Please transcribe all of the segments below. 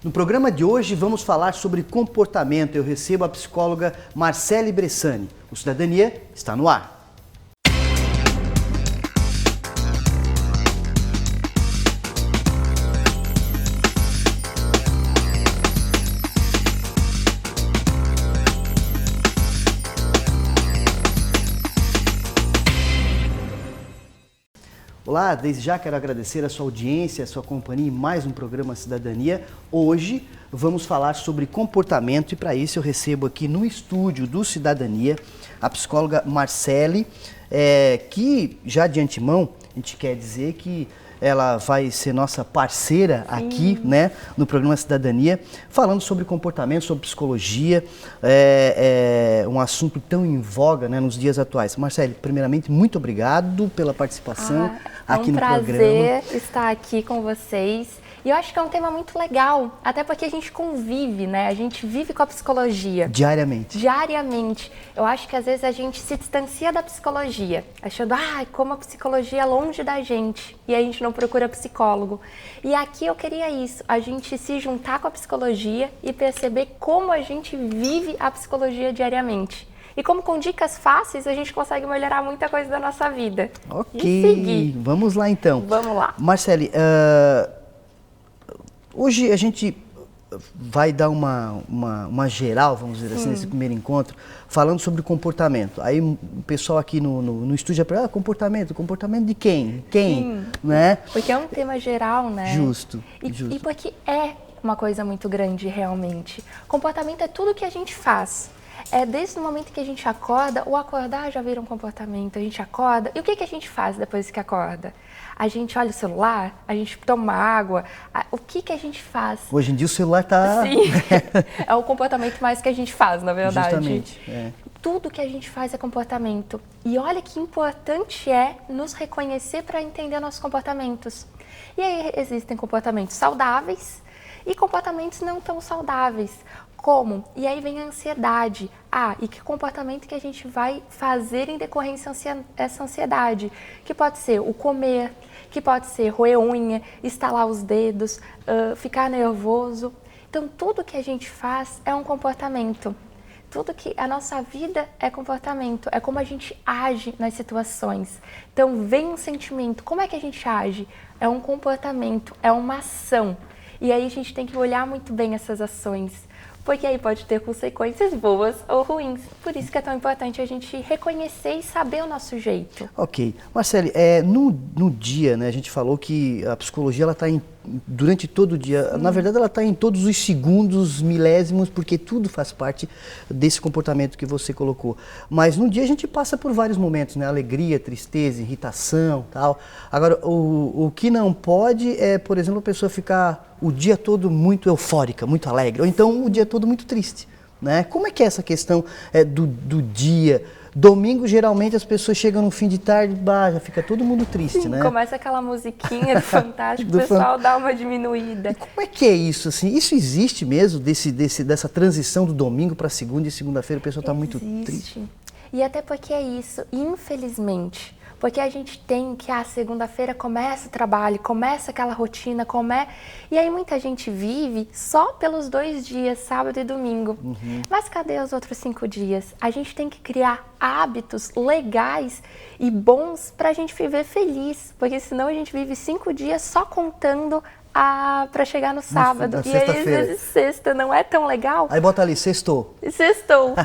No programa de hoje vamos falar sobre comportamento. Eu recebo a psicóloga Marcele Bressani. O Cidadania está no ar. Olá, desde já quero agradecer a sua audiência, a sua companhia em mais um programa Cidadania. Hoje vamos falar sobre comportamento e para isso eu recebo aqui no estúdio do Cidadania a psicóloga Marcele, que já de antemão a gente quer dizer que ela vai ser nossa parceira aqui, né, no programa Cidadania, falando sobre comportamento, sobre psicologia, um assunto tão em voga, né, nos dias atuais. Marcele, primeiramente, muito obrigado pela participação aqui no programa. É um prazer estar aqui com vocês. E eu acho que é um tema muito legal, até porque a gente convive, né? A gente vive com a psicologia. Diariamente. Diariamente. Eu acho que às vezes a gente se distancia da psicologia, achando, como a psicologia é longe da gente, e a gente não procura psicólogo. E aqui eu queria isso, a gente se juntar com a psicologia e perceber como a gente vive a psicologia diariamente. E como com dicas fáceis a gente consegue melhorar muita coisa da nossa vida. Ok, e seguir. Vamos lá então. Vamos lá. Marcele, hoje a gente vai dar uma geral, vamos dizer assim, nesse primeiro encontro, falando sobre comportamento. Aí o pessoal aqui no estúdio já pergunta, comportamento de quem? Quem? Né? Porque é um tema geral, né? Justo. E porque é uma coisa muito grande realmente. Comportamento é tudo que a gente faz. Desde o momento que a gente acorda, o acordar já vira um comportamento, a gente acorda, e o que a gente faz depois que acorda? A gente olha o celular, a gente toma água, o que a gente faz? Hoje em dia o celular está... Sim, é o comportamento mais que a gente faz, na verdade. Justamente, Tudo que a gente faz é comportamento. E olha que importante é nos reconhecer para entender nossos comportamentos. E aí existem comportamentos saudáveis e comportamentos não tão saudáveis. Como? E aí vem a ansiedade. E que comportamento que a gente vai fazer em decorrência dessa ansiedade? Que pode ser o comer, que pode ser roer unha, estalar os dedos, ficar nervoso. Então, tudo que a gente faz é um comportamento. Tudo que a nossa vida é comportamento, é como a gente age nas situações. Então, vem um sentimento, como é que a gente age? É um comportamento, é uma ação. E aí a gente tem que olhar muito bem essas ações. Porque aí pode ter consequências boas ou ruins. Por isso que é tão importante a gente reconhecer e saber o nosso jeito. Ok. Marcele, no dia, né, a gente falou que a psicologia ela está durante todo o dia. Na verdade, ela está em todos os segundos, milésimos, porque tudo faz parte desse comportamento que você colocou. Mas no dia a gente passa por vários momentos, né? Alegria, tristeza, irritação, tal. Agora, o que não pode é, por exemplo, a pessoa ficar o dia todo muito eufórica, muito alegre, ou então o dia todo muito triste, né? Como é que é essa questão do dia? Domingo, geralmente, as pessoas chegam no fim de tarde, já fica todo mundo triste, né? Começa aquela musiquinha do Fantástico, o pessoal dá uma diminuída. E como é que é isso, assim? Isso existe mesmo, dessa transição do domingo para segunda e segunda-feira, a pessoa está muito triste? E até porque é isso, infelizmente. Porque a gente tem que a segunda-feira começa o trabalho, começa aquela rotina, e aí muita gente vive só pelos 2 dias, sábado e domingo. Mas cadê os outros 5 dias? A gente tem que criar hábitos legais e bons para a gente viver feliz, porque senão a gente vive 5 dias só contando para chegar no sábado. E aí, às vezes, sexta não é tão legal. Aí bota ali, sextou. Sextou.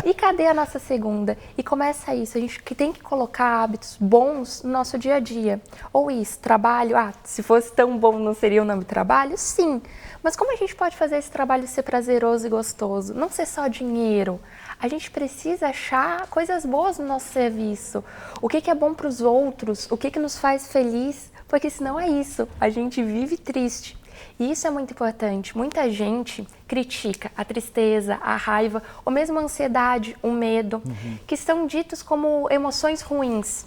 E cadê a nossa segunda? E começa isso, a gente tem que colocar hábitos bons no nosso dia a dia. Ou isso, trabalho, se fosse tão bom não seria o nome trabalho? Sim. Mas como a gente pode fazer esse trabalho ser prazeroso e gostoso? Não ser só dinheiro. A gente precisa achar coisas boas no nosso serviço. O que é bom para os outros? O que nos faz feliz? Porque senão é isso, a gente vive triste. E isso é muito importante. Muita gente critica a tristeza, a raiva, ou mesmo a ansiedade, o medo, que são ditos como emoções ruins.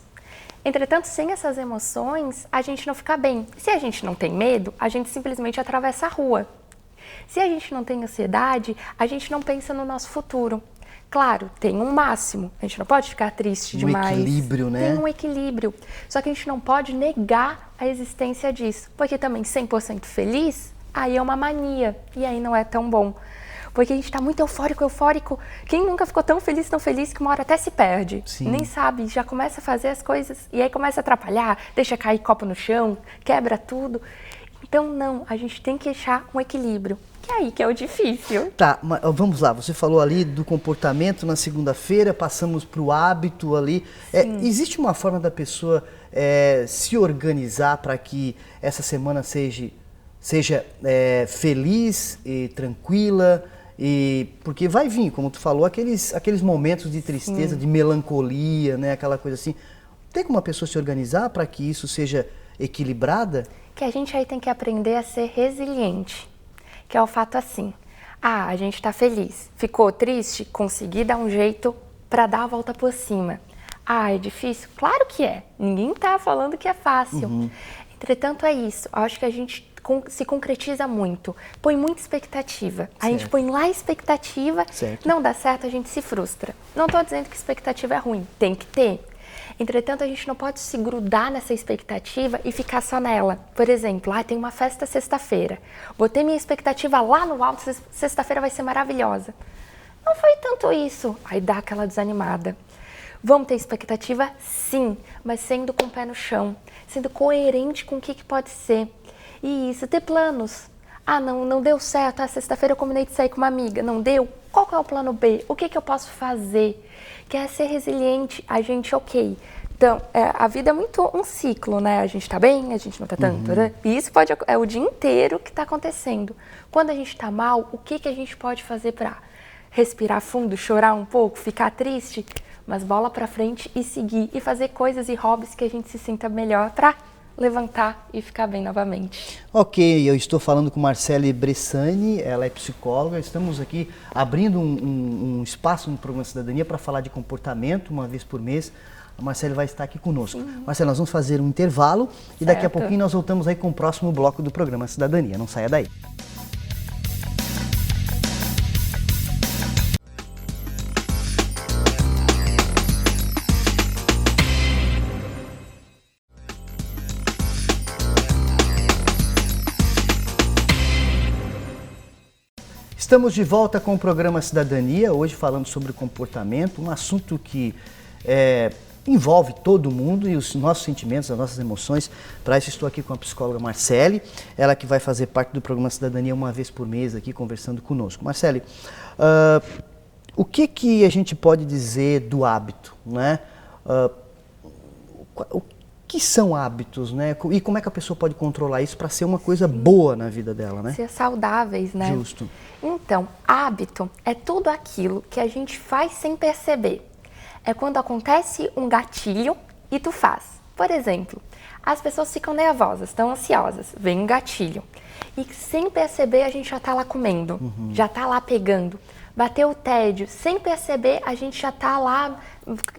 Entretanto, sem essas emoções, a gente não fica bem. Se a gente não tem medo, a gente simplesmente atravessa a rua. Se a gente não tem ansiedade, a gente não pensa no nosso futuro. Claro, tem um máximo, a gente não pode ficar triste demais. Um equilíbrio, né? Tem um equilíbrio, só que a gente não pode negar a existência disso, porque também 100% feliz aí é uma mania, e aí não é tão bom. Porque a gente está muito eufórico. Quem nunca ficou tão feliz que uma hora até se perde? Sim. Nem sabe, já começa a fazer as coisas e aí começa a atrapalhar, deixa cair copo no chão, quebra tudo. Então não, a gente tem que achar um equilíbrio, que é aí que é o difícil. Tá, mas vamos lá, você falou ali do comportamento na segunda-feira, passamos para o hábito ali. Existe uma forma da pessoa se organizar para que essa semana seja feliz e tranquila? Porque vai vir, como tu falou, aqueles momentos de tristeza, de melancolia, né, aquela coisa assim. Tem como a pessoa se organizar para que isso seja equilibrada? Que a gente aí tem que aprender a ser resiliente, que é o fato assim, a gente tá feliz, ficou triste, consegui dar um jeito para dar a volta por cima. É difícil? Claro que é, ninguém tá falando que é fácil. Entretanto é isso, eu acho que a gente se concretiza muito, põe muita expectativa. A gente põe lá a expectativa, não dá certo, a gente se frustra. Não estou dizendo que expectativa é ruim, tem que ter. Entretanto, a gente não pode se grudar nessa expectativa e ficar só nela. Por exemplo, tem uma festa sexta-feira. Botei minha expectativa lá no alto, sexta-feira vai ser maravilhosa. Não foi tanto isso. Aí dá aquela desanimada. Vamos ter expectativa? Sim, mas sendo com o pé no chão, sendo coerente com o que pode ser. E isso, ter planos. Não deu certo, sexta-feira eu combinei de sair com uma amiga, não deu? Qual que é o plano B? O que eu posso fazer? Que é ser resiliente, a gente, ok. Então, a vida é muito um ciclo, né? A gente tá bem, a gente não tá tanto, né? E isso é o dia inteiro que tá acontecendo. Quando a gente tá mal, o que a gente pode fazer para respirar fundo, chorar um pouco, ficar triste? Mas bola pra frente e seguir, e fazer coisas e hobbies que a gente se sinta melhor pra levantar e ficar bem novamente. Ok, eu estou falando com Marcele Bressani, ela é psicóloga, estamos aqui abrindo um espaço no programa Cidadania para falar de comportamento, uma vez por mês. A Marcele vai estar aqui conosco. Marcele, nós vamos fazer um intervalo e daqui a pouquinho nós voltamos aí com o próximo bloco do programa Cidadania. Não saia daí. Estamos de volta com o programa Cidadania, hoje falando sobre comportamento, um assunto que envolve todo mundo e os nossos sentimentos, as nossas emoções. Para isso estou aqui com a psicóloga Marcele, ela que vai fazer parte do programa Cidadania uma vez por mês aqui conversando conosco. Marcele, o que a gente pode dizer do hábito, né? O que são hábitos, né? E como é que a pessoa pode controlar isso para ser uma coisa boa na vida dela, né? Ser saudáveis, né? Justo. Então, hábito é tudo aquilo que a gente faz sem perceber. É quando acontece um gatilho e tu faz. Por exemplo, as pessoas ficam nervosas, estão ansiosas, vem um gatilho. E sem perceber a gente já tá lá comendo, já tá lá pegando. Bateu o tédio, sem perceber a gente já tá lá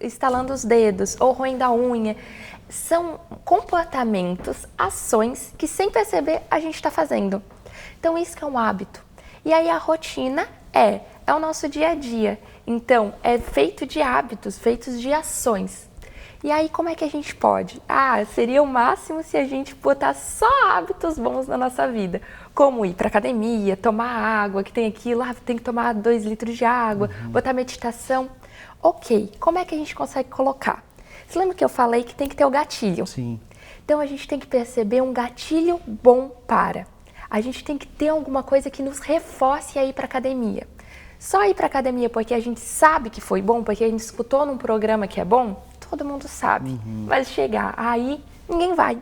estalando os dedos ou roendo a unha. São comportamentos, ações que sem perceber a gente está fazendo. Então isso que é um hábito. E aí a rotina é o nosso dia a dia. Então é feito de hábitos, feitos de ações. E aí como é que a gente pode? Seria o máximo se a gente botar só hábitos bons na nossa vida. Como ir para academia, tomar água, que tem aquilo, tem que tomar 2 litros de água, botar meditação. Ok, como é que a gente consegue colocar? Você lembra que eu falei que tem que ter o gatilho? Sim. Então a gente tem que perceber um gatilho bom para. A gente tem que ter alguma coisa que nos reforce a ir para academia. Só ir para academia porque a gente sabe que foi bom, porque a gente escutou num programa que é bom, todo mundo sabe. Mas chegar aí, ninguém vai.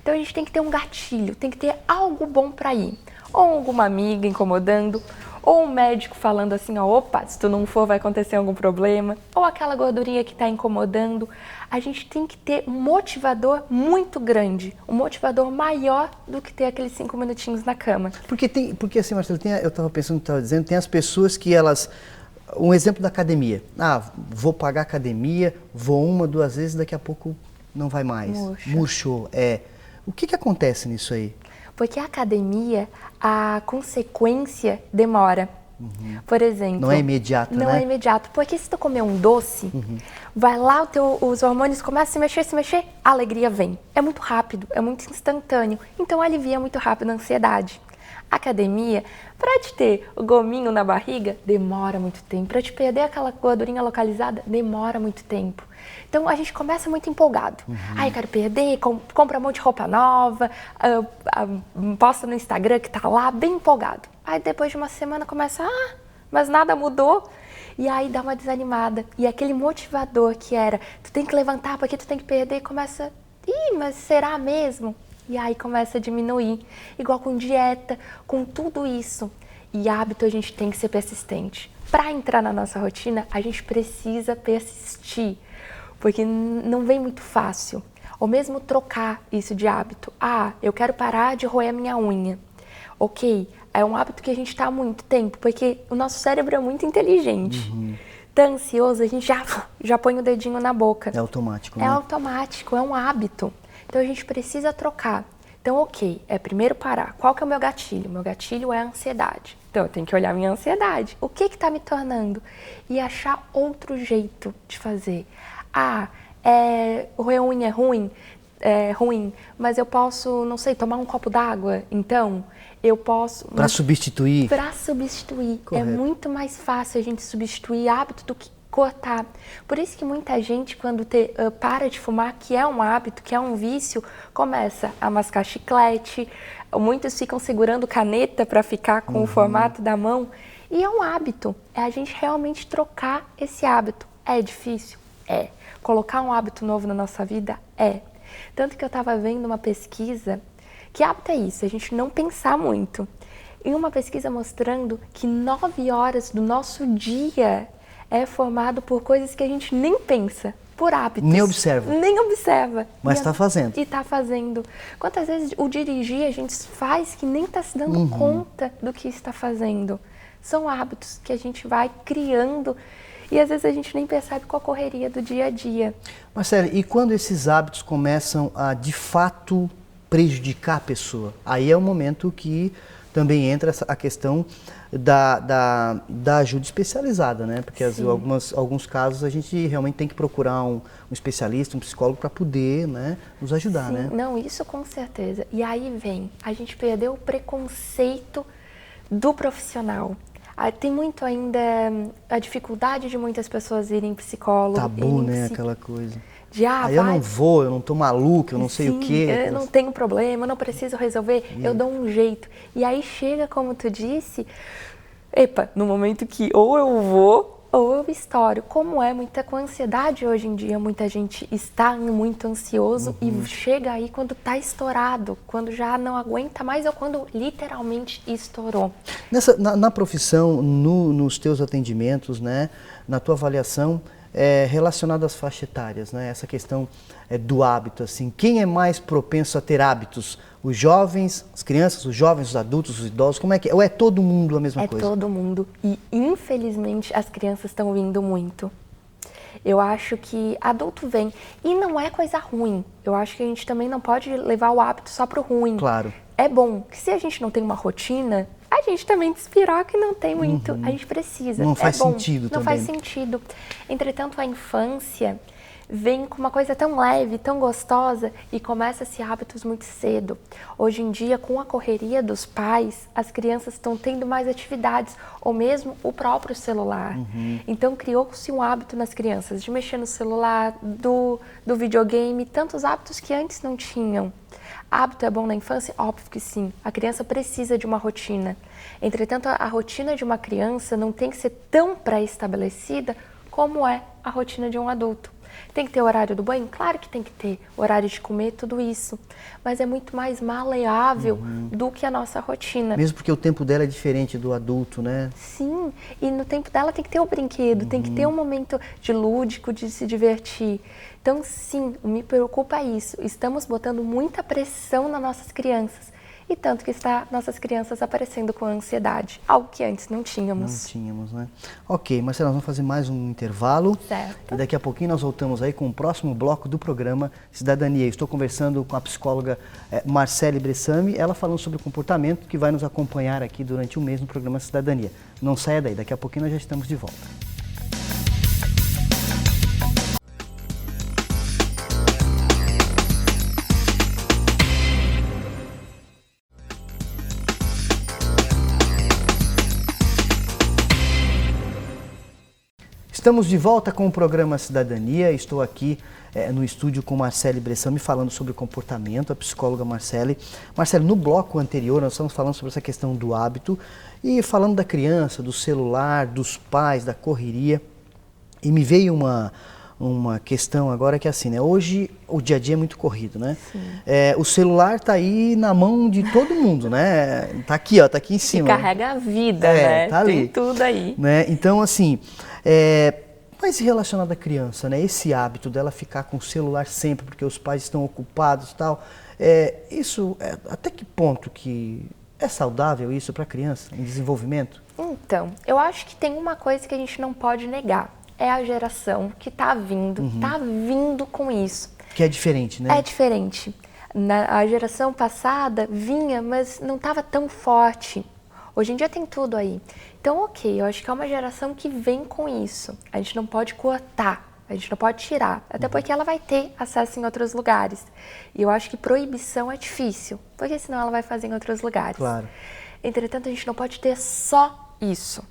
Então a gente tem que ter um gatilho, tem que ter algo bom para ir. Ou alguma amiga incomodando, ou um médico falando assim, opa, se tu não for vai acontecer algum problema, ou aquela gordurinha que está incomodando. A gente tem que ter um motivador muito grande, um motivador maior do que ter aqueles 5 minutinhos na cama. Porque assim, Marcelo, eu estava pensando no que estava dizendo, tem as pessoas que elas... Um exemplo da academia. Vou pagar academia, vou 1, 2 vezes, daqui a pouco não vai mais. Murchou. O que acontece nisso aí? Porque a academia, a consequência demora. Por exemplo... Não é imediato, né? Não é imediato. Porque se tu comer um doce, vai lá, os hormônios começam a se mexer, a alegria vem. É muito rápido, é muito instantâneo. Então alivia muito rápido a ansiedade. Academia, para te ter o gominho na barriga, demora muito tempo. Para te perder aquela gordurinha localizada, demora muito tempo. Então a gente começa muito empolgado. Eu quero perder, compra um monte de roupa nova, posta no Instagram que tá lá, bem empolgado. Aí depois de uma semana começa, mas nada mudou. E aí dá uma desanimada. E aquele motivador que era, tu tem que levantar porque tu tem que perder, começa, mas será mesmo? E aí começa a diminuir. Igual com dieta, com tudo isso. E hábito a gente tem que ser persistente. Para entrar na nossa rotina, a gente precisa persistir. Porque não vem muito fácil. Ou mesmo trocar isso de hábito. Eu quero parar de roer a minha unha. Ok, é um hábito que a gente está há muito tempo, porque o nosso cérebro é muito inteligente. Tá ansioso, a gente já põe o dedinho na boca. É automático, né? É automático, é um hábito. Então a gente precisa trocar. Então, ok, primeiro parar. Qual que é o meu gatilho? Meu gatilho é a ansiedade. Então eu tenho que olhar minha ansiedade. O que está me tornando? E achar outro jeito de fazer. Roer unha é ruim, mas eu posso, não sei, tomar um copo d'água, então eu posso... Para substituir? Para substituir. Correto. É muito mais fácil a gente substituir hábito do que cortar. Por isso que muita gente, quando para de fumar, que é um hábito, que é um vício, começa a mascar chiclete, muitos ficam segurando caneta para ficar com o formato da mão, e é um hábito. É a gente realmente trocar esse hábito. É difícil? É. Colocar um hábito novo na nossa vida? É. Tanto que eu estava vendo uma pesquisa, que hábito é isso? A gente não pensar muito. E uma pesquisa mostrando que 9 horas do nosso dia é formado por coisas que a gente nem pensa, por hábitos. Nem observa. Nem observa. Mas está fazendo. E está fazendo. Quantas vezes o dirigir a gente faz que nem está se dando conta do que está fazendo? São hábitos que a gente vai criando e às vezes a gente nem percebe com a correria do dia a dia. Marcela, e quando esses hábitos começam a, de fato, prejudicar a pessoa? Aí é o momento que também entra a questão da ajuda especializada, né? Porque alguns casos a gente realmente tem que procurar um especialista, um psicólogo para poder, né, nos ajudar, Sim, né? Não, isso com certeza. E aí a gente perdeu o preconceito do profissional. Tem muito ainda a dificuldade de muitas pessoas irem psicólogo. Tabu, né? Aquela coisa. Aí eu não vou, eu não tô maluco, eu não sei o quê. Eu não tenho problema, eu não preciso resolver, eu dou um jeito. E aí chega, como tu disse, no momento que ou eu vou ou eu estouro. Como é com a ansiedade hoje em dia, muita gente está muito ansioso e chega aí quando está estourado, quando já não aguenta mais ou quando literalmente estourou. Na profissão, nos teus atendimentos, né, na tua avaliação, relacionado às faixas etárias, né, essa questão do hábito, assim, quem é mais propenso a ter hábitos? Os jovens, as crianças, os jovens, os adultos, os idosos, como é que é? Ou é todo mundo a mesma coisa? É todo mundo. E, infelizmente, as crianças estão vindo muito. Eu acho que adulto vem. E não é coisa ruim. Eu acho que a gente também não pode levar o hábito só pro ruim. Claro. É bom que se a gente não tem uma rotina, a gente também despiroca e não tem muito. A gente precisa. Não faz sentido também. Não faz sentido. Entretanto, a infância vem com uma coisa tão leve, tão gostosa e começa-se hábitos muito cedo. Hoje em dia, com a correria dos pais, as crianças estão tendo mais atividades, ou mesmo o próprio celular. Então, criou-se um hábito nas crianças de mexer no celular, do videogame, tantos hábitos que antes não tinham. Hábito é bom na infância? Óbvio que sim. A criança precisa de uma rotina. Entretanto, a rotina de uma criança não tem que ser tão pré-estabelecida como é a rotina de um adulto. Tem que ter horário do banho? Claro que tem que ter. Horário de comer, tudo isso. Mas é muito mais maleável do que a nossa rotina. Mesmo porque o tempo dela é diferente do adulto, né? Sim, e no tempo dela tem que ter o brinquedo, tem que ter um momento de lúdico, de se divertir. Então, sim, me preocupa isso. Estamos botando muita pressão nas nossas crianças. E tanto que está nossas crianças aparecendo com ansiedade, algo que antes não tínhamos. Não tínhamos, né? Ok, Marcela, nós vamos fazer mais um intervalo. Certo. E daqui a pouquinho nós voltamos aí com o próximo bloco do programa Cidadania. Estou conversando com a psicóloga Marcele Bressami, ela falando sobre o comportamento que vai nos acompanhar aqui durante um mês no programa Cidadania. Não saia daí, daqui a pouquinho nós já estamos de volta. Estamos de volta com o programa Cidadania. Estou aqui no estúdio com Marcele Bressan, me falando sobre comportamento, a psicóloga Marcele. Marcele, no bloco anterior nós estamos falando sobre essa questão do hábito e falando da criança, do celular, dos pais, da correria. E me veio uma questão agora que é assim, né? Hoje o dia a dia é muito corrido, né? O celular está aí na mão de todo mundo, né? Tá aqui, ó, tá aqui em cima. E carrega a vida, né? Tá ali. Tem tudo aí. Né? Então, assim, mas relacionado à criança, né? Esse hábito dela ficar com o celular sempre, porque os pais estão ocupados e tal, isso, até que ponto que é saudável isso para a criança, em desenvolvimento? Então, eu acho que tem uma coisa que a gente não pode negar. É a geração que tá vindo com isso. Que é diferente, né? É diferente. A geração passada vinha, mas não estava tão forte. Hoje em dia tem tudo aí. Então, ok, eu acho que é uma geração que vem com isso. A gente não pode cortar, a gente não pode tirar. Até porque ela vai ter acesso em outros lugares. E eu acho que proibição é difícil, porque senão ela vai fazer em outros lugares. Claro. Entretanto, a gente não pode ter só isso.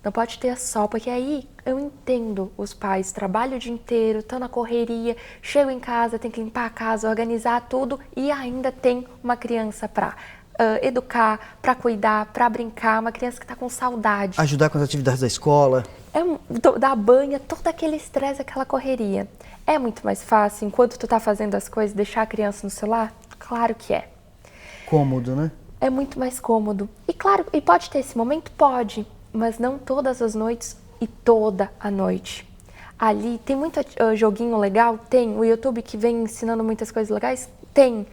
Não pode ter só, porque aí eu entendo os pais, trabalham o dia inteiro, estão na correria, chegam em casa, tem que limpar a casa, organizar tudo e ainda tem uma criança para educar, para cuidar, para brincar, uma criança que está com saudade. Ajudar com as atividades da escola. Dar banho, todo aquele estresse, aquela correria. É muito mais fácil, enquanto tu está fazendo as coisas, deixar a criança no celular? Claro que é. Cômodo, né? É muito mais cômodo. E claro, e pode ter esse momento? Pode. Mas não todas as noites e toda a noite. Ali tem muito joguinho legal? Tem. O YouTube que vem ensinando muitas coisas legais? Tem.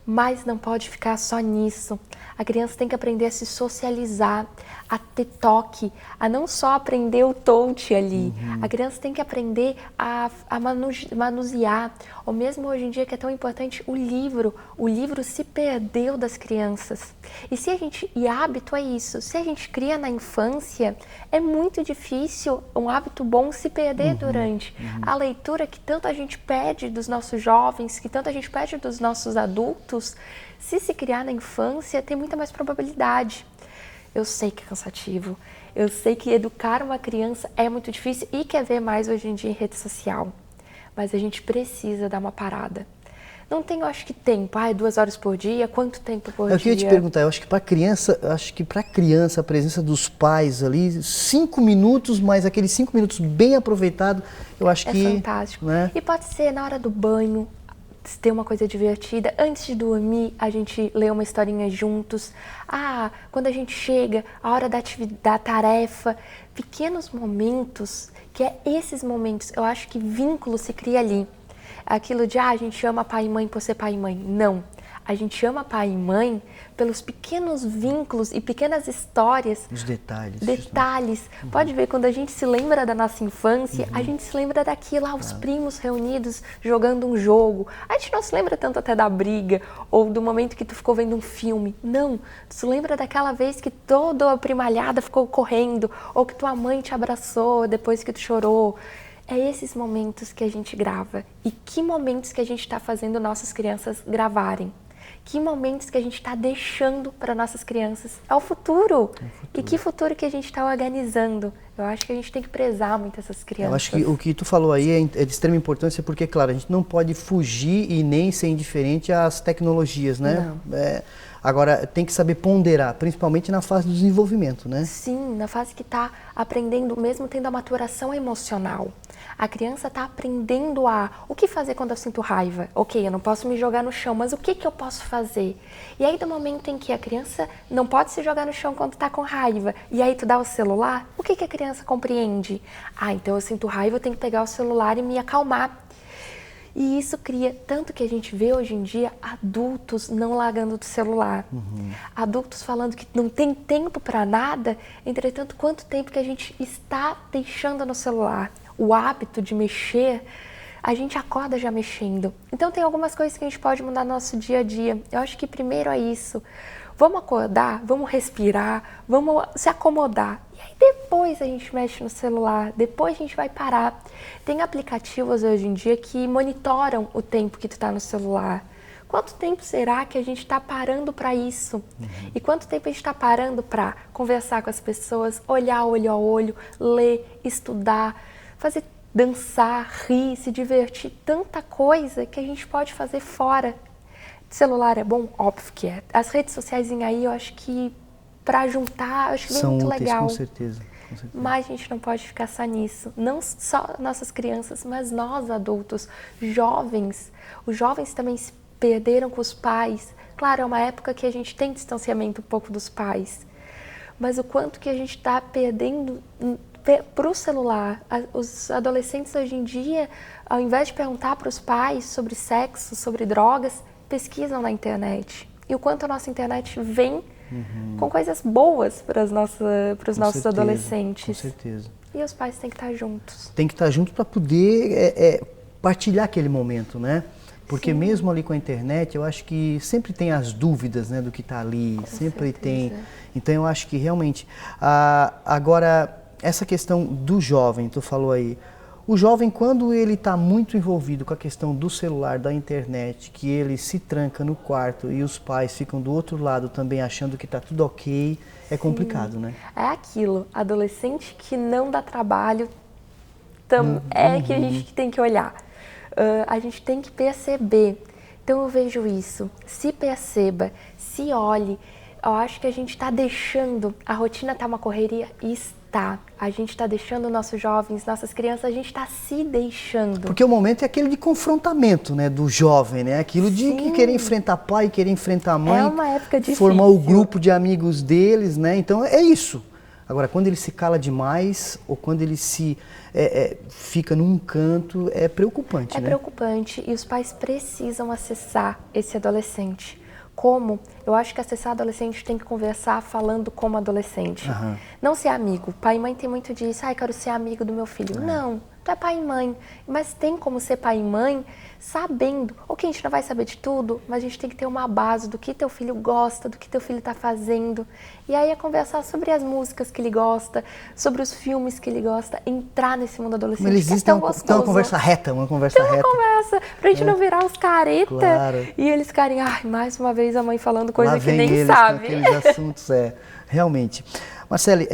Mas não pode ficar só nisso. A criança tem que aprender a se socializar, a ter toque, a não só aprender o touch ali. A criança tem que aprender a manusear. Ou mesmo hoje em dia, que é tão importante, o livro. O livro se perdeu das crianças. E hábito é isso. Se a gente cria na infância, é muito difícil um hábito bom se perder durante. A leitura que tanto a gente pede dos nossos jovens, que tanto a gente pede dos nossos adultos, se criar na infância, tem muita mais probabilidade. Eu sei que é cansativo, eu sei que educar uma criança é muito difícil e quer ver mais hoje em dia em rede social. Mas a gente precisa dar uma parada. Não tem, eu acho que tempo, 2 horas por dia, quanto tempo por dia? Eu queria te perguntar, eu acho que para criança, a presença dos pais ali, 5 minutos, mas aqueles 5 minutos bem aproveitados, eu acho que... É fantástico. Né? E pode ser na hora do banho, ter uma coisa divertida. Antes de dormir, a gente lê uma historinha juntos. Quando a gente chega, a hora da tarefa. Pequenos momentos, que é esses momentos. Eu acho que vínculo se cria ali. Aquilo de, a gente ama pai e mãe por ser pai e mãe. Não. A gente ama pai e mãe pelos pequenos vínculos e pequenas histórias. Os detalhes. Detalhes. Pode ver, quando a gente se lembra da nossa infância, a gente se lembra daquilo, os primos reunidos jogando um jogo. A gente não se lembra tanto até da briga ou do momento que tu ficou vendo um filme. Não. Tu se lembra daquela vez que toda a primalhada ficou correndo ou que tua mãe te abraçou depois que tu chorou. É esses momentos que a gente grava. E que momentos que a gente está fazendo nossas crianças gravarem. Que momentos que a gente está deixando para nossas crianças. É o futuro. E que futuro que a gente está organizando. Eu acho que a gente tem que prezar muito essas crianças. Eu acho que o que tu falou aí é de extrema importância porque, claro, a gente não pode fugir e nem ser indiferente às tecnologias, né? Agora, tem que saber ponderar, principalmente na fase do desenvolvimento, né? Sim, na fase que está aprendendo, mesmo tendo a maturação emocional. A criança está aprendendo o que fazer quando eu sinto raiva. Ok, eu não posso me jogar no chão, mas o que eu posso fazer? E aí, do momento em que a criança não pode se jogar no chão quando está com raiva, e aí tu dá o celular, o que a criança compreende? Então eu sinto raiva, eu tenho que pegar o celular e me acalmar. E isso cria, tanto que a gente vê hoje em dia adultos não largando do celular. Adultos falando que não tem tempo para nada, entretanto, quanto tempo que a gente está deixando no celular? O hábito de mexer, a gente acorda já mexendo. Então tem algumas coisas que a gente pode mudar no nosso dia a dia. Eu acho que primeiro é isso. Vamos acordar, vamos respirar, vamos se acomodar. E aí depois a gente mexe no celular, depois a gente vai parar. Tem aplicativos hoje em dia que monitoram o tempo que tu está no celular. Quanto tempo será que a gente está parando para isso? E quanto tempo a gente está parando para conversar com as pessoas, olhar olho a olho, ler, estudar, fazer dançar, rir, se divertir, tanta coisa que a gente pode fazer fora. Celular é bom? Óbvio que é. As redes sociais aí, eu acho que para juntar, eu acho que vem muito úteis, legal. com certeza. Com certeza. Mas a gente não pode ficar só nisso. Não só nossas crianças, mas nós adultos, jovens. Os jovens também se perderam com os pais. Claro, é uma época que a gente tem distanciamento um pouco dos pais. Mas o quanto que a gente está perdendo para o celular. Os adolescentes hoje em dia, ao invés de perguntar para os pais sobre sexo, sobre drogas, pesquisam na internet. E o quanto a nossa internet vem com coisas boas para os nossos adolescentes. Com certeza. E os pais têm que estar juntos. Tem que estar juntos para poder partilhar aquele momento, né? Porque Sim. mesmo ali com a internet, eu acho que sempre tem as dúvidas, né, do que está ali, Com sempre certeza. tem. Então eu acho que realmente, agora, essa questão do jovem, tu falou aí, o jovem, quando ele está muito envolvido com a questão do celular, da internet, que ele se tranca no quarto e os pais ficam do outro lado também achando que está tudo ok, é complicado, né? É aquilo, adolescente que não dá trabalho, é que a gente tem que olhar. A gente tem que perceber. Então eu vejo isso, se perceba, se olhe. Eu acho que a gente está deixando, a rotina está uma correria e está. A gente está deixando nossos jovens, nossas crianças, a gente está se deixando. Porque o momento é aquele de confrontamento, né, do jovem, né? Aquilo de Sim. querer enfrentar pai, querer enfrentar mãe. É uma época difícil. Formar o grupo de amigos deles, né? Então é isso. Agora, quando ele se cala demais ou quando ele se fica num canto, é preocupante, É né? preocupante e os pais precisam acessar esse adolescente. Como? Eu acho que acessar adolescente tem que conversar falando como adolescente. Aham. Não ser amigo. Pai e mãe tem muito disso. Quero ser amigo do meu filho. Não, tu é pai e mãe. Mas tem como ser pai e mãe sabendo. Ok, a gente não vai saber de tudo, mas a gente tem que ter uma base do que teu filho gosta, do que teu filho está fazendo. E aí é conversar sobre as músicas que ele gosta, sobre os filmes que ele gosta, entrar nesse mundo adolescente. Como eles que é dizem, tão tem gostoso. uma conversa reta, uma conversa Tem uma reta. conversa, pra gente não virar os careta Claro. e eles ficarem, mais uma vez a mãe falando coisa Lá que vem nem eles sabe. com aqueles assuntos, realmente. Marcele,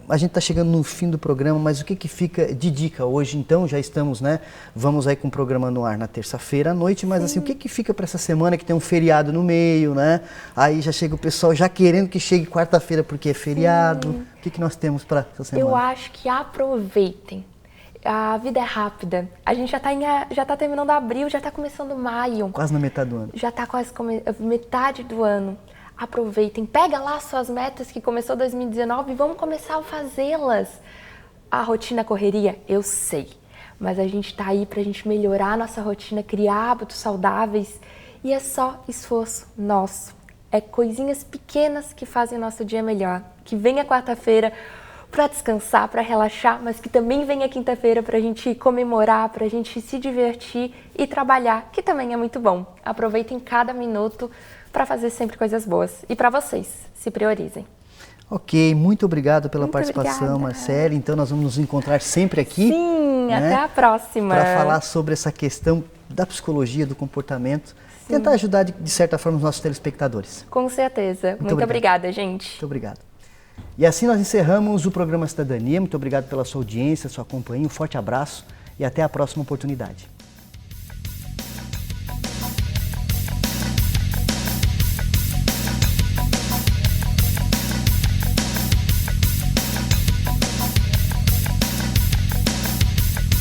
a gente está chegando no fim do programa, mas o que fica de dica hoje? Então, já estamos, né? Vamos aí com o programa no ar na terça-feira à noite, mas assim, o que fica para essa semana que tem um feriado no meio, né? Aí já chega o pessoal já querendo que chegue quarta-feira porque é feriado. O que nós temos para essa semana? Eu acho que aproveitem. A vida é rápida. A gente já tá terminando abril, já tá começando maio. Quase na metade do ano. Já tá quase metade do ano. Aproveitem, pega lá suas metas que começou 2019 e vamos começar a fazê-las. A rotina correria, eu sei, mas a gente tá aí pra gente melhorar a nossa rotina, criar hábitos saudáveis e é só esforço nosso. É coisinhas pequenas que fazem o nosso dia melhor. Que vem a quarta-feira para descansar, para relaxar, mas que também vem a quinta-feira para a gente comemorar, para a gente se divertir e trabalhar, que também é muito bom. Aproveitem cada minuto para fazer sempre coisas boas. E para vocês, se priorizem. Ok, muito obrigado pela Muito participação, obrigada. Marcele. Então nós vamos nos encontrar sempre aqui. Sim, né, até a próxima. Para falar sobre essa questão da psicologia, do comportamento. Tentar ajudar, de certa forma, os nossos telespectadores. Com certeza. Muito obrigada, gente. Muito obrigado. E assim nós encerramos o programa Cidadania. Muito obrigado pela sua audiência, sua companhia. Um forte abraço e até a próxima oportunidade.